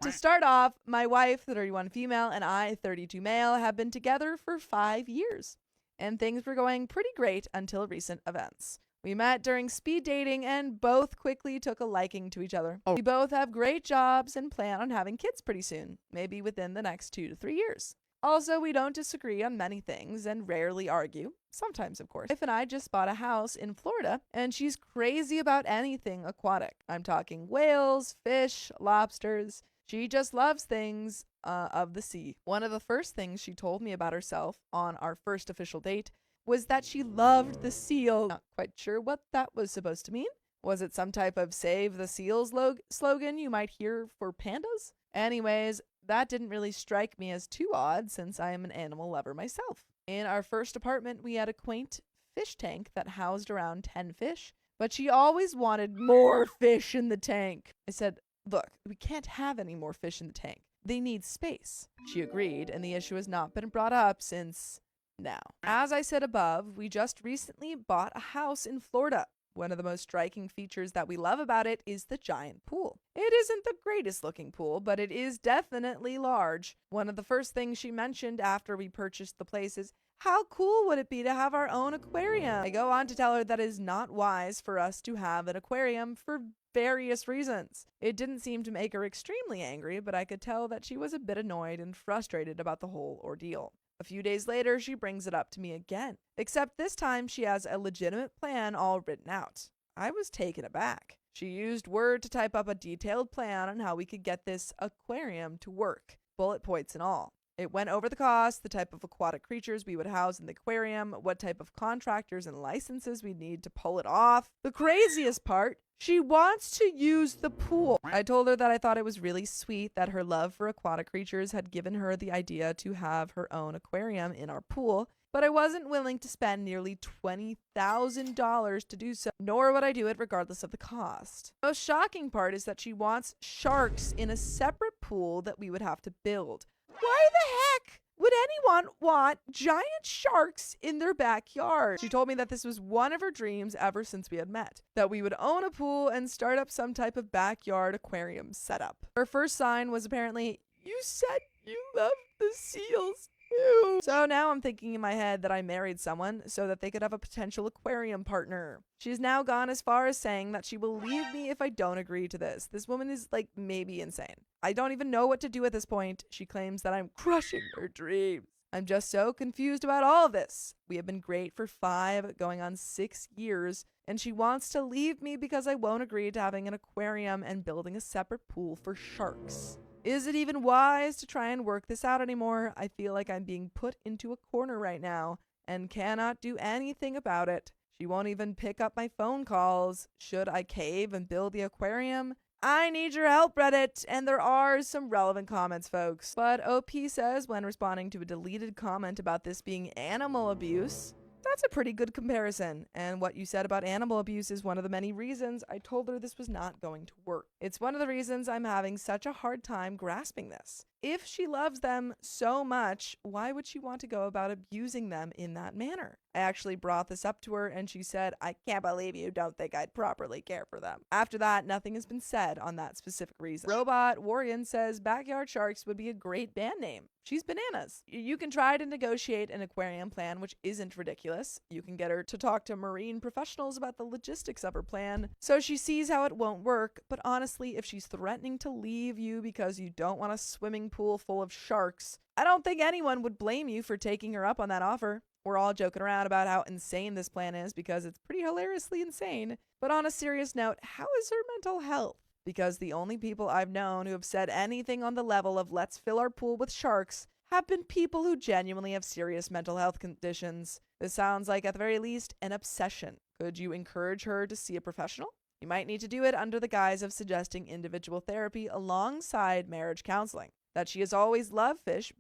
To start off, my wife, 31 female, and I, 32 male, have been together for 5 years. And things were going pretty great until recent events. We met during speed dating and both quickly took a liking to each other. We both have great jobs and plan on having kids pretty soon, maybe within the next 2 to 3 years. Also, we don't disagree on many things and rarely argue. Sometimes, of course. My wife and I just bought a house in Florida, and she's crazy about anything aquatic. I'm talking whales, fish, lobsters. She just loves things of the sea. One of the first things she told me about herself on our first official date was that she loved the seal. Not quite sure what that was supposed to mean. Was it some type of save the seals slogan you might hear for pandas? Anyways, that didn't really strike me as too odd since I am an animal lover myself. In our first apartment, we had a quaint fish tank that housed around 10 fish, but she always wanted more fish in the tank. I said, "Look, we can't have any more fish in the tank. They need space." She agreed, and the issue has not been brought up since now. As I said above, we just recently bought a house in Florida. One of the most striking features that we love about it is the giant pool. It isn't the greatest looking pool, but it is definitely large. One of the first things she mentioned after we purchased the place is, how cool would it be to have our own aquarium? I go on to tell her that it is not wise for us to have an aquarium for various reasons. It didn't seem to make her extremely angry, but I could tell that she was a bit annoyed and frustrated about the whole ordeal. A few days later, she brings it up to me again, except this time she has a legitimate plan all written out. I was taken aback. She used Word to type up a detailed plan on how we could get this aquarium to work, bullet points and all. It went over the cost, the type of aquatic creatures we would house in the aquarium, what type of contractors and licenses we'd need to pull it off. The craziest part, she wants to use the pool. I told her that I thought it was really sweet that her love for aquatic creatures had given her the idea to have her own aquarium in our pool, but I wasn't willing to spend nearly $20,000 to do so, nor would I do it regardless of the cost. The most shocking part is that she wants sharks in a separate pool that we would have to build. Why the heck would anyone want giant sharks in their backyard? She told me that this was one of her dreams ever since we had met, that we would own a pool and start up some type of backyard aquarium setup. Her first sign was apparently, "You said you love the seals too." So now I'm thinking in my head that I married someone so that they could have a potential aquarium partner. She's now gone as far as saying that she will leave me if I don't agree to this. This woman is maybe insane. I don't even know what to do at this point. She claims that I'm crushing her dreams. I'm just so confused about all of this. We have been great for 5, going on 6 years, and she wants to leave me because I won't agree to having an aquarium and building a separate pool for sharks. Is it even wise to try and work this out anymore? I feel like I'm being put into a corner right now and cannot do anything about it. She won't even pick up my phone calls. Should I cave and build the aquarium? I need your help, Reddit. And there are some relevant comments, folks. But OP says, when responding to a deleted comment about this being animal abuse, that's a pretty good comparison. And what you said about animal abuse is one of the many reasons I told her this was not going to work. It's one of the reasons I'm having such a hard time grasping this. If she loves them so much, why would she want to go about abusing them in that manner? I actually brought this up to her and she said, "I can't believe you don't think I'd properly care for them." After that, nothing has been said on that specific reason. Robot Warrior says Backyard Sharks would be a great band name. She's bananas. You can try to negotiate an aquarium plan, which isn't ridiculous. You can get her to talk to marine professionals about the logistics of her plan, so she sees how it won't work. But honestly, if she's threatening to leave you because you don't want a swimming pool full of sharks, I don't think anyone would blame you for taking her up on that offer. We're all joking around about how insane this plan is because it's pretty hilariously insane. But on a serious note, how is her mental health? Because the only people I've known who have said anything on the level of "let's fill our pool with sharks" have been people who genuinely have serious mental health conditions. This sounds like, at the very least, an obsession. Could you encourage her to see a professional? You might need to do it under the guise of suggesting individual therapy alongside marriage counseling. That she has always loved fish,